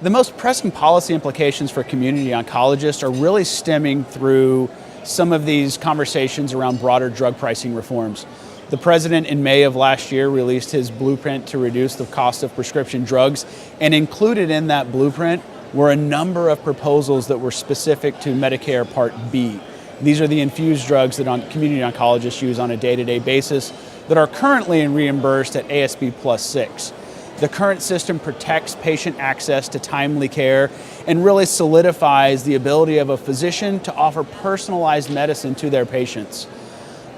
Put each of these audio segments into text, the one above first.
The most pressing policy implications for community oncologists are really stemming through some of these conversations around broader drug pricing reforms. The president in May of last year released his blueprint to reduce the cost of prescription drugs, and included in that blueprint were a number of proposals that were specific to Medicare Part B. These are the infused drugs that community oncologists use on a day-to-day basis that are currently reimbursed at ASP plus 6. The current system protects patient access to timely care and really solidifies the ability of a physician to offer personalized medicine to their patients.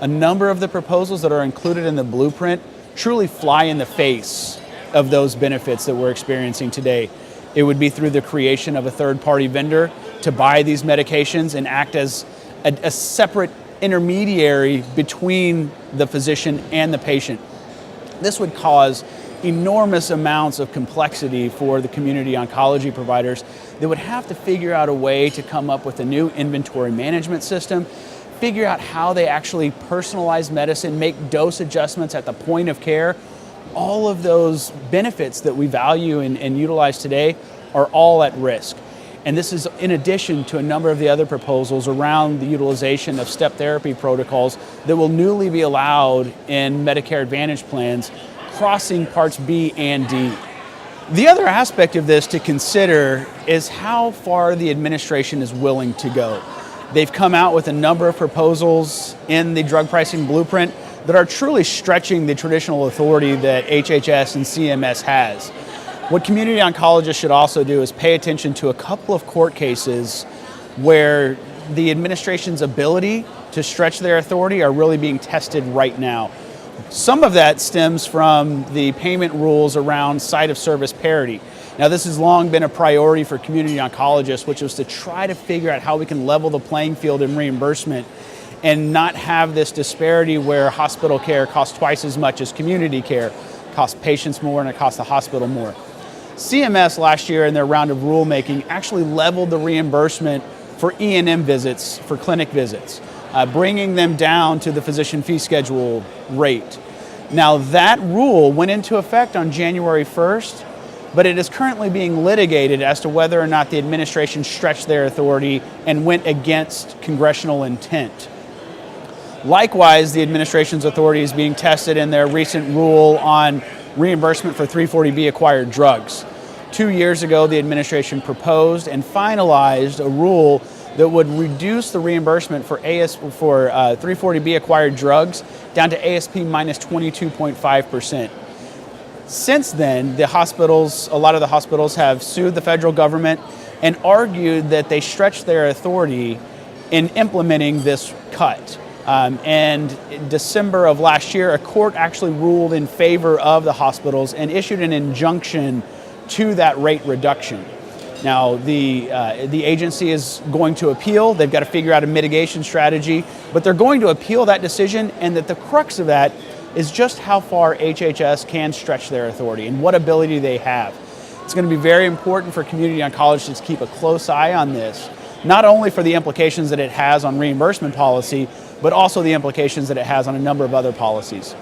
A number of the proposals that are included in the blueprint truly fly in the face of those benefits that we're experiencing today. It would be through the creation of a third-party vendor to buy these medications and act as a separate intermediary between the physician and the patient. This would cause enormous amounts of complexity for the community oncology providers. They would have to figure out a way to come up with a new inventory management system, figure out how they actually personalize medicine, make dose adjustments at the point of care. All of those benefits that we value and utilize today are all at risk. And this is in addition to a number of the other proposals around the utilization of step therapy protocols that will newly be allowed in Medicare Advantage plans, crossing Parts B and D. The other aspect of this to consider is how far the administration is willing to go. They've come out with a number of proposals in the drug pricing blueprint that are truly stretching the traditional authority that HHS and CMS has. What community oncologists should also do is pay attention to a couple of court cases where the administration's ability to stretch their authority are really being tested right now. Some of that stems from the payment rules around site of service parity. Now, this has long been a priority for community oncologists, which was to try to figure out how we can level the playing field in reimbursement and not have this disparity where hospital care costs twice as much as community care, costs patients more and it costs the hospital more. CMS last year in their round of rulemaking actually leveled the reimbursement for E&M visits, for clinic visits, bringing them down to the physician fee schedule rate. Now that rule went into effect on January 1st, but it is currently being litigated as to whether or not the administration stretched their authority and went against congressional intent. Likewise, the administration's authority is being tested in their recent rule on reimbursement for 340B acquired drugs. 2 years ago, the administration proposed and finalized a rule that would reduce the reimbursement for 340B acquired drugs down to ASP minus 22.5%. Since then, a lot of the hospitals have sued the federal government and argued that they stretched their authority in implementing this cut. And in December of last year, a court actually ruled in favor of the hospitals and issued an injunction to that rate reduction. Now, the agency is going to appeal. They've got to figure out a mitigation strategy, but they're going to appeal that decision, and that the crux of that is just how far HHS can stretch their authority and what ability they have. It's going to be very important for community oncologists to keep a close eye on this, not only for the implications that it has on reimbursement policy, but also the implications that it has on a number of other policies.